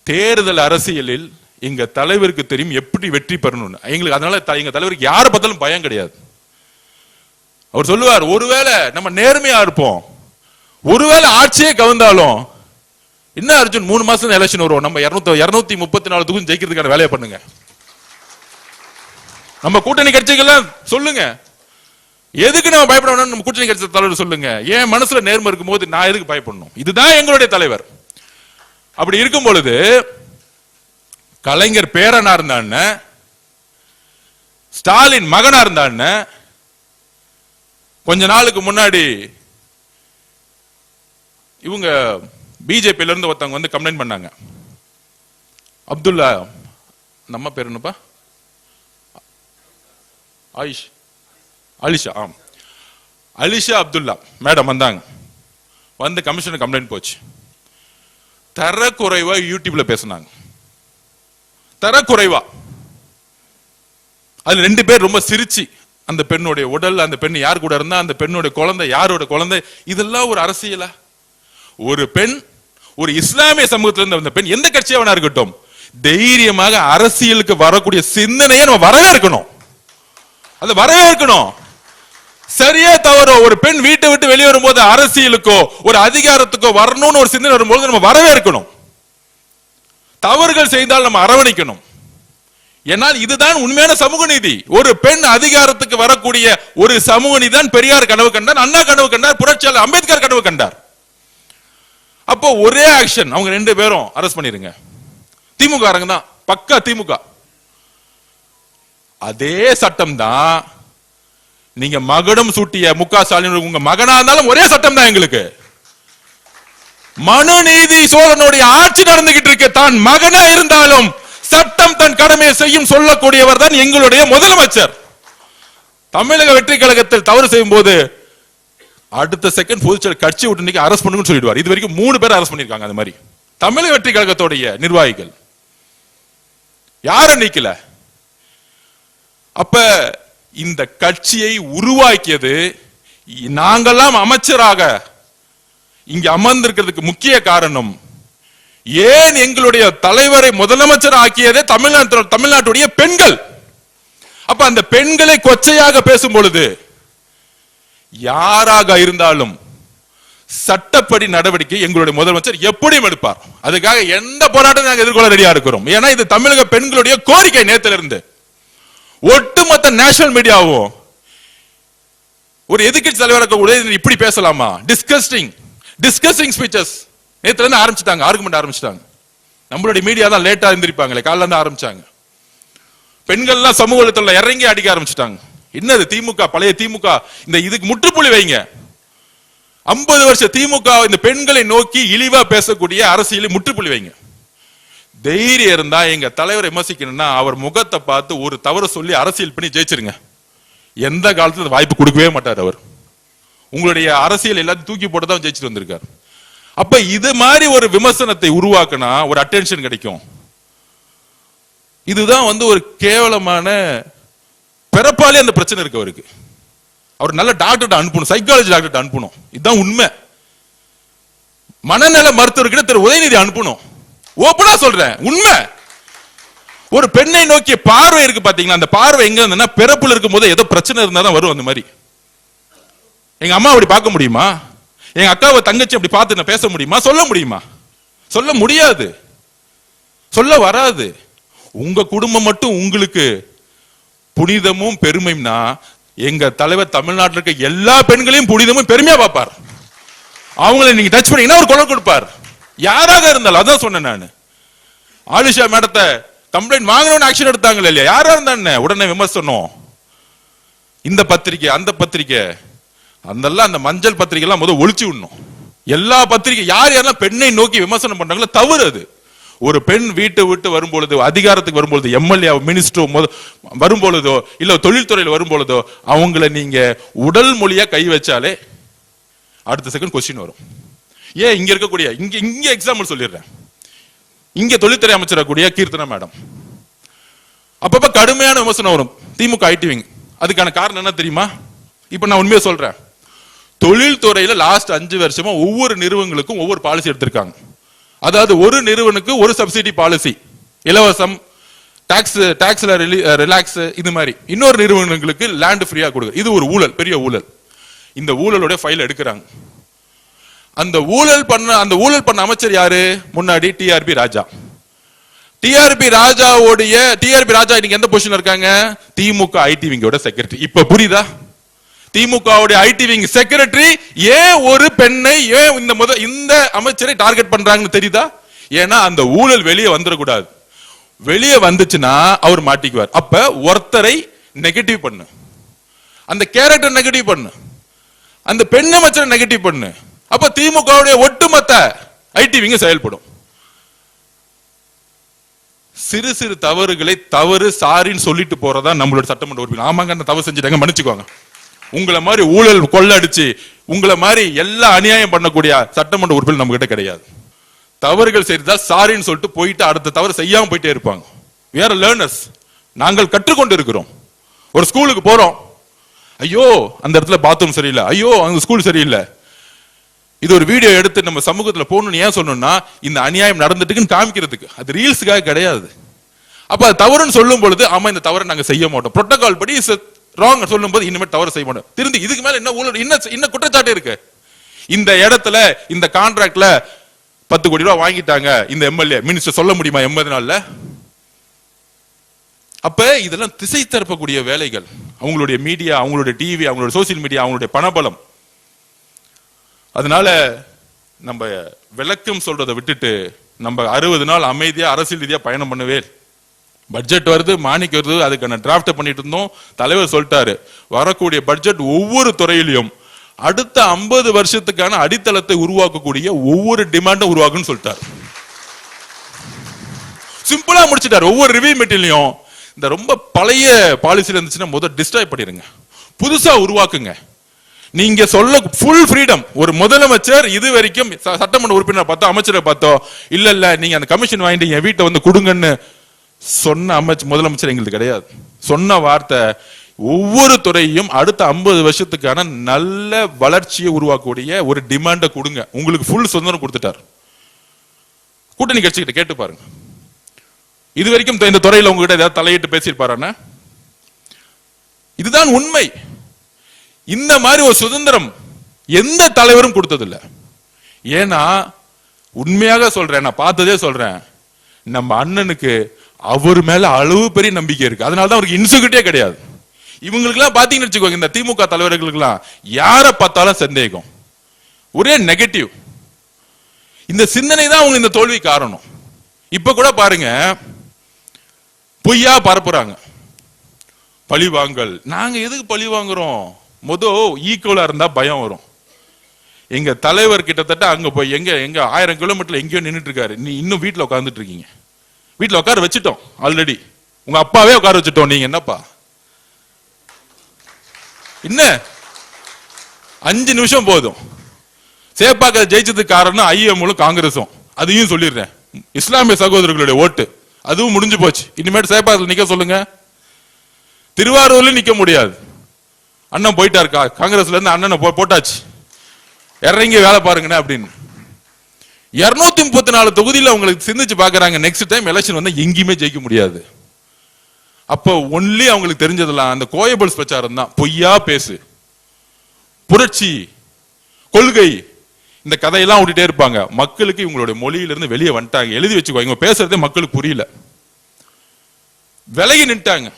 தேர்தல் அரசியலில் எங்க தலைவருக்கு தெரியும் எப்படி வெற்றி பெறணும். எங்களுக்கு அதனால எங்க தலைவருக்கு யாரை பார்த்தாலும் பயம் கிடையாது. அவர் சொல்லுவார், ஒருவேளை நம்ம நேர்மையா இருப்போம், ஒருவேளை ஆட்சியே கவர்ந்தாலும் என்ன அர்ஜுன் 3 மாசம் எலெக்ஷன் வரும், நம்ம 234 தொகுதி ஜெயிக்கிறதுக்கான வேலையை பண்ணுங்க. நம்ம கூட்டணி கட்சிகள்லாம் சொல்லுங்க, எதுக்கு நம்ம பயப்படணும்? நம்ம கூட்டணி கட்சி தலைவர் சொல்லுங்க, என் மனசுல நேர்மை இருக்கும் போது நான் எதுக்கு பயப்படணும்? இதுதான் எங்களுடைய தலைவர். அப்படி இருக்கும் பொழுது கலைஞர் பேரனா இருந்தான்னு, ஸ்டாலின் மகனா இருந்தான்னு, கொஞ்ச நாளுக்கு முன்னாடி இவங்க பிஜேபியில இருந்து ஒருத்தவங்க வந்து கம்ப்ளைண்ட் பண்ணாங்க. அப்துல்லா, நம்ம பேர் என்னப்பா, அலிஷா அப்துல்லா மேடம் வந்தாங்க. வந்து கமிஷனர் கம்ப்ளைண்ட் போச்சு. தரக்குறைவா யூடியூப்ல பேசினாங்க. தரக்குறைவா. அதுல 2 பேர் ரொம்ப சிரிச்சு, அந்த பெண்ணுடைய உடல், அந்த பெண் யார் கூட இருந்தா, அந்த பெண்ணுடைய குழந்தை யாரோட குழந்தை, இதெல்லாம் ஒரு அரசியலா? ஒரு பெண், ஒரு இஸ்லாமிய சமூகத்திலிருந்து வந்த பெண், எந்த கட்சியா இருக்கட்டும், தைரியமாக அரசியலுக்கு வரக்கூடிய சிந்தனையை நம்ம வரவேற்கணும். அது வரவேற்கணும். சரியா தவறோ, ஒரு பெண் வீட்டை விட்டு வெளியே வரும்போது அரசியலுக்கோ ஒரு அதிகாரத்துக்கோ வரணும்னு ஒரு சிந்தனை வரும்போது நம்ம வரவேற்கணும். தவறுகள் செய்தால் நம்ம அரவணைக்கணும். ஏனால் இதுதான் உண்மையான சமூக நீதி. ஒரு பெண் அதிகாரத்துக்கு வரக்கூடிய ஒரு சமூக நீதி தான் பெரியார் கனவு கண்டார், அண்ணா கனவு கண்டார், புரட்சியாளர் அம்பேத்கர் கனவு கண்டார். அப்போ ஒரே ஆக்ஷன், அவங்க 2 பேரும் அரெஸ்ட் பண்ணிருங்க. திமுக தான், பக்கா திமுக. அதே சட்டம் தான் நீங்க மகடம் சூட்டிய முக ஸ்டாலின் உங்க மகனா இருந்தாலும் ஒரே சட்டம் தான் எங்களுக்கு. மனுநீதி சோழனுடைய ஆட்சி நடந்துகிட்டு இருக்கு. தான் மகனா இருந்தாலும் சட்டம் தன் கடமையை செய்யும் சொல்லக்கூடியவர் தான் எங்களுடைய முதலமைச்சர். தமிழக வெற்றி கழகத்தில் தவறு செய்யும் போது அடுத்த செகண்ட் பொதுச்செயலர் கட்சி விட்டு நீங்க அரெஸ்ட் பண்ணுங்கன்னு சொல்லிடுவார். இது வரைக்கும் 3 பேர் அரெஸ்ட் பண்ணிருக்காங்க. அந்த மாதிரி தமிழக வெற்றி கழகத்துடைய நிர்வாகிகள் யாரும் நீக்கல. அப்ப இந்த கட்சியை உருவாக்கியது, நாங்கெல்லாம் அமைச்சராக இங்க அமர்ந்திருக்கிறதுக்கு முக்கிய காரணம், ஏன் எங்களுடைய தலைவரை முதலமைச்சர் ஆக்கியதே தமிழ்நாட்டுடைய பெண்கள். அப்ப அந்த பெண்களை கொச்சையாக பேசும் பொழுது யாராக இருந்தாலும் சட்டப்படி நடவடிக்கை எங்களுடைய முதலமைச்சர் எப்படியும் எடுப்பார். அதுக்காக எந்த போராட்டம் நாங்கள் எதிர்கொள்ள ரெடியா இருக்கிறோம். ஏன்னா இது தமிழக பெண்களுடைய கோரிக்கை. நேத்துல இருந்து ஒட்டுமொத்த நேஷனல் மீடியாவும் ஒரு எதிர்க்கட்சி தலைவராக இப்படி பேசலாமா? டிஸ்கஸ்டிங் ஸ்பீச்சஸ் நேத்துல இருந்து ஆரம்பிச்சிட்டாங்க, ஆர்குமெண்ட் ஆரம்பிச்சிட்டாங்க. நம்மளுடைய மீடியா தான் லேட்டா இருந்திருப்பாங்களே, காலைல இருந்து ஆரம்பிச்சாங்க. பெண்கள்லாம் சமூக வலைத்தளத்துல இறங்கி அடிக்க ஆரம்பிச்சிட்டாங்க. என்னது திமுக, பழைய திமுக, இந்த இதுக்கு முற்றுப்புள்ளி வைங்க. 50 வருஷ திமுக இந்த பெண்களை நோக்கி இழிவா பேசக்கூடிய அரசியலை முற்றுப்புள்ளி வைங்க. தைரியம் இருந்தா எங்க தலைவரை விமர்சிக்கணும்னா அவர் முகத்தை பார்த்து ஒரு தவறு சொல்லி அரசியல் பண்ணி ஜெயிச்சிருங்க. எந்த காலத்துல வாய்ப்பு கொடுக்கவே மாட்டார் அவர். உங்களுடைய அரசியல் எல்லாத்தையும் தூக்கி போட்டு தான் ஜெயிச்சுட்டு வந்திருக்காரு. அப்ப இது மாதிரி ஒரு விமர்சனத்தை உருவாக்கினா ஒரு அட்டென்ஷன் கிடைக்கும். இதுதான் ஒரு கேவலமான பிறப்பாலே அந்த பிரச்சனை இருக்கு அவருக்கு. அவர் நல்ல டாக்டர் அனுப்பணும், சைக்காலஜி டாக்டர் அனுப்பணும். இதுதான் உண்மை. மனநல மருத்துவர்கிட்ட திரு உதயநிதி அனுப்பணும். ஓப்பனா சொல்றேன், உண்மை. ஒரு பெண்ணை நோக்கிய பார்வை இருக்கு பாத்தீங்கன்னா, அந்த பார்வை எங்க இருந்ததுன்னா பிறப்புல இருக்கும் போது ஏதோ பிரச்சனை இருந்தா தான் வரும். அந்த மாதிரி எங்க அம்மா அப்படி பார்க்க முடியுமா? எங்க அக்காவை தங்கச்சி அப்படி பார்த்து நான் பேச முடியுமா? சொல்ல முடியுமா? சொல்ல முடியாது, சொல்ல வராது. உங்க குடும்பம் மட்டும் உங்களுக்கு புனிதமும் பெருமைனா எங்க தலைவர் தமிழ்நாட்டில் இருக்க எல்லா பெண்களையும் புனிதமும் பெருமையா பார்ப்பார். அவங்களை நீங்க டச் பண்ணீங்கன்னா ஒரு குரல் கொடுப்பார், யாராக இருந்தாலும். அதான் சொன்னேன் நான். ஆலிஷா மேடத்தை கம்ப்ளைண்ட் வாங்கணும்னு ஆக்ஷன் எடுத்தாங்க இல்லையா? யாரா இருந்தா உடனே விமர்சனம். இந்த பத்திரிகை அந்த பத்திரிகை அந்த மஞ்சள் பத்திரிகை எல்லாம் முதல் ஒழிச்சு விடணும். எல்லா பத்திரிகை யாரெல்லாம் பெண்ணை நோக்கி விமர்சனம் பண்றாங்களோ தவறு அது. ஒரு பெண் வீட்டை விட்டு வரும்பொழுது, அதிகாரத்துக்கு வரும்பொழுது, எம்எல்ஏ மினிஸ்டரோ வரும்பொழுதோ இல்ல தொழில்துறையில் வரும்பொழுதோ அவங்களை நீங்க உடல் மொழியா கை வச்சாலே அடுத்த செகண்ட் கொஸ்டின் வரும். ஏன் இங்க இருக்கக்கூடிய இங்க எக்ஸாம்பிள் சொல்லிடுறேன். இங்க தொழில்துறை அமைச்சராக கூடிய கீர்த்தனா மேடம் அப்பப்ப கடுமையான விமர்சனம் வரும் திமுக ஐடி விங். அதுக்கான காரணம் என்ன தெரியுமா? இப்ப நான் உண்மையா சொல்றேன். தொழில்துறையில லாஸ்ட் 5 வருஷமா ஒவ்வொரு நிறுவனங்களுக்கும் ஒவ்வொரு பாலிசி எடுத்திருக்காங்க. அதாவது ஒரு நிறுவனுக்கு ஒரு சப்சிடி பாலிசி, இலவசம், டாக்ஸ்ல ரிலாக்ஸ், இது மாதிரி. இன்னொரு நிறுவனங்களுக்கு லேண்ட் ஃப்ரீயா கொடுக்குது. இது ஒரு ஊழல், பெரிய ஊழல். இந்த ஊழலோட ஃபைல் எடுக்கிறாங்க. அந்த ஊழல் பண்ண அமைச்சர் யாரு? முன்னாடி டிஆர்பி ராஜா. டிஆர்பி ராஜா இன்னைக்கு எந்த பொசிஷன்ல இருக்காங்க? திமுக ஐடி விங்கோட செக்ரட்டரி. இப்ப புரியுதா? திமுகவுடைய ஐடி விங் செக்ரட்டரி ஏன் ஒரு பெண்ணை, ஏன் இந்த அமைச்சரை டார்கெட் பண்றாங்கன்னு தெரியுதா? ஏன்னா அந்த ஊழல் வெளியே வந்துடக்கூடாது. வெளியே வந்துச்சுன்னா அவர் மாட்டிக்குவார். அப்ப ஒருத்தரை நெகட்டிவ் பண்ணு, அந்த கேரக்டர் நெகட்டிவ் பண்ணு, அந்த பெண் அமைச்சரை நெகட்டிவ் பண்ணு. அப்ப திமுகவுடைய ஒட்டுமொத்த ஐடி விங்க செயல்படும். சிறு சிறு தவறுகளை தவறு சாரின்னு சொல்லிட்டு போறதா நம்மளோட சட்டமன்ற உறுப்பினர். ஆமாங்க, தவறு செஞ்சுட்டாங்க, மன்னிச்சுக்கோங்க. உங்களை மாதிரி ஊழல் கொள்ளடிச்சு, உங்களை மாதிரி எல்லா அநியாயம் பண்ணக்கூடிய சட்டமன்ற உறுப்பினர் நம்ம கிட்ட கிடையாது. தவறுகள் செய்தா சாரின்னு சொல்லிட்டு போயிட்டு அடுத்த தவறு செய்யாம போயிட்டே இருப்பாங்க. we are learners. நாங்கள் கற்றுக்கொண்டு இருக்கிறோம். ஒரு ஸ்கூலுக்கு போறோம், ஐயோ அந்த இடத்துல பாத்ரூம் சரியில்லை, ஐயோ அந்த ஸ்கூல் சரியில்லை. இது ஒரு வீடியோ எடுத்து நம்ம சமூகத்தில் போகணும்னு ஏன் சொன்னோம்னா, இந்த அநியாயம் நடந்துட்டுன்னு காமிக்கிறதுக்கு. அது ரீல்ஸுக்காக கிடையாது. அப்ப அது தவறுன்னு சொல்லும் பொழுது, ஆமா இந்த தவறை நாங்க செய்ய மாட்டோம், புரோட்டோகால் படி ராங் சொல்லும் போது இனிமேல் தவறு செய்ய மாட்டோம். திருந்தி இதுக்கு மேல என்ன ஊழல், என்ன குற்றச்சாட்டு இருக்கு? இந்த இடத்துல இந்த கான்ட்ராக்ட்ல 10 கோடி ரூபாய் வாங்கிட்டாங்க இந்த எம்எல்ஏ, மினிஸ்டர் சொல்ல முடியுமா 80 நாள்ல? அப்ப இதெல்லாம் திசை திருப்பக்கூடிய வேலைகள். அவங்களுடைய மீடியா, அவங்களுடைய டிவி, அவங்களுடைய சோசியல் மீடியா, அவங்களுடைய பணபலம். அதனால நம்ம விளக்கம் சொல்றதை விட்டுட்டு நம்ம 60 நாள் அமைதியா அரசியல் ரீதியா பயணம் பண்ணவே. பட்ஜெட் வருது, மானிக்கு வருது, அதுக்கான டிராஃப்ட் பண்ணிட்டு இருந்தோம். தலைவர் சொல்லிட்டாரு, வரக்கூடிய பட்ஜெட் ஒவ்வொரு துறையிலையும் அடுத்த 50 வருஷத்துக்கான அடித்தளத்தை உருவாக்கக்கூடிய ஒவ்வொரு டிமாண்டும் உருவாக்குன்னு சொல்லிட்டாரு. சிம்பிளா முடிச்சிட்டாரு. ஒவ்வொரு ரிவ்யூ மீட்டிங்லயும் இந்த ரொம்ப பழைய பாலிசில இருந்துச்சுன்னா முதல் டிஸ்ட்ராய் பண்ணிருங்க, புதுசா உருவாக்குங்க. நீங்க சொல்ல ஃபுல் ஃப்ரீடம். ஒரு முதலமைச்சர் இது வரைக்கும் சட்டமன்ற உறுப்பினர் பார்த்தோம், அமைச்சரை பார்த்தோம், இல்ல நீங்க அந்த கமிஷன் வாங்கிட்டு என் வீட்டை வந்து கொடுங்கன்னு சொன்ன முதலமைச்சர் எங்களுக்கு கிடையாது. சொன்ன வார்த்தை, ஒவ்வொரு துறையும் அடுத்த 50 வருஷத்துக்கான நல்ல வளர்ச்சியை உருவாக்கக்கூடிய ஒரு டிமாண்ட கொடுங்க. உங்களுக்கு ஃபுல் சுதந்திரம் கொடுத்துட்டார். கூட்டணி கட்சிகிட்ட கேட்டு பாருங்க, இது வரைக்கும் இந்த துறையில உங்ககிட்ட ஏதாவது தலையிட்டு பேசியிருப்பாரான? இதுதான் உண்மை. இந்த மாதிரி ஒரு சுதந்திரம் எந்த தலைவரும் கொடுத்ததில்லை. ஏன்னா உண்மையாக சொல்றேன், நான் பார்த்ததே சொல்றேன், நம்ம அண்ணனுக்கு அவர் மேல அளவு பெரிய நம்பிக்கை இருக்கு. அதனாலதான் அவருக்கு இன்செக்யூரிட்டியே கிடையாது. இவங்களுக்கு எல்லாம் பாத்தீங்கன்னு வச்சுக்கோங்க, இந்த திமுக தலைவர்களுக்கு எல்லாம் யாரை பார்த்தாலும் சந்தேகம், ஒரே நெகட்டிவ். இந்த சிந்தனை தான் அவங்க இந்த தோல்வி காரணம். இப்ப கூட பாருங்க, பொய்யா பரப்புறாங்க, பழி வாங்கல். நாங்க எதுக்கு பழி வாங்குறோம்? ஈக்குவலா இருந்தா பயம் வரும். எங்க தலைவர் கிட்டத்தட்ட அங்க போய் எங்க 1000 கிலோமீட்டர்ல எங்கேயோ நின்றுட்டு இருக்காரு. நீ இன்னும் வீட்டுல உட்கார்ந்துட்டு இருக்கீங்க. வீட்டுல உட்கார வச்சுட்டோம் ஆல்ரெடி, உங்க அப்பாவே உட்கார வச்சுட்டோம். நீங்க என்னப்பா என்ன 5 நிமிஷம் போதும். சேப்பாக்க ஜெயிச்சதுக்கு காரணம் ஐஎம்மும் காங்கிரஸும். அதையும் சொல்லிடுறேன். இஸ்லாமிய சகோதரர்களுடைய ஓட்டு அதுவும் முடிஞ்சு போச்சு. இனிமேல் சேப்பாக்கத்தில் நிக்க சொல்லுங்க. திருவாரூர்ல நிக்க முடியாது. அண்ணன் போயிட்டாரு, காங்கிரஸ்ல இருந்து அண்ணனை போட்டாச்சு, இறங்கி வேலை பாருங்கண்ணே அப்படின்னு. 234 தொகுதியில் அவங்களுக்கு சிந்திச்சு பாக்குறாங்க. நெக்ஸ்ட் டைம் எலெக்ஷன் வந்து எங்கேயுமே ஜெயிக்க முடியாது. அப்ப ஒன்லி அவங்களுக்கு தெரிஞ்சதெல்லாம் அந்த கோயபிள்ஸ் பிரச்சாரம் தான். பொய்யா பேசு, புரட்சி, கொள்கை, இந்த கதையெல்லாம் விட்டுட்டே இருப்பாங்க. மக்களுக்கு இவங்களுடைய மொழியிலிருந்து வெளியே வந்துட்டாங்க. எழுதி வச்சுக்கோ, இவங்க பேசுறதே மக்களுக்கு புரியல, விலகி நின்ட்டாங்க.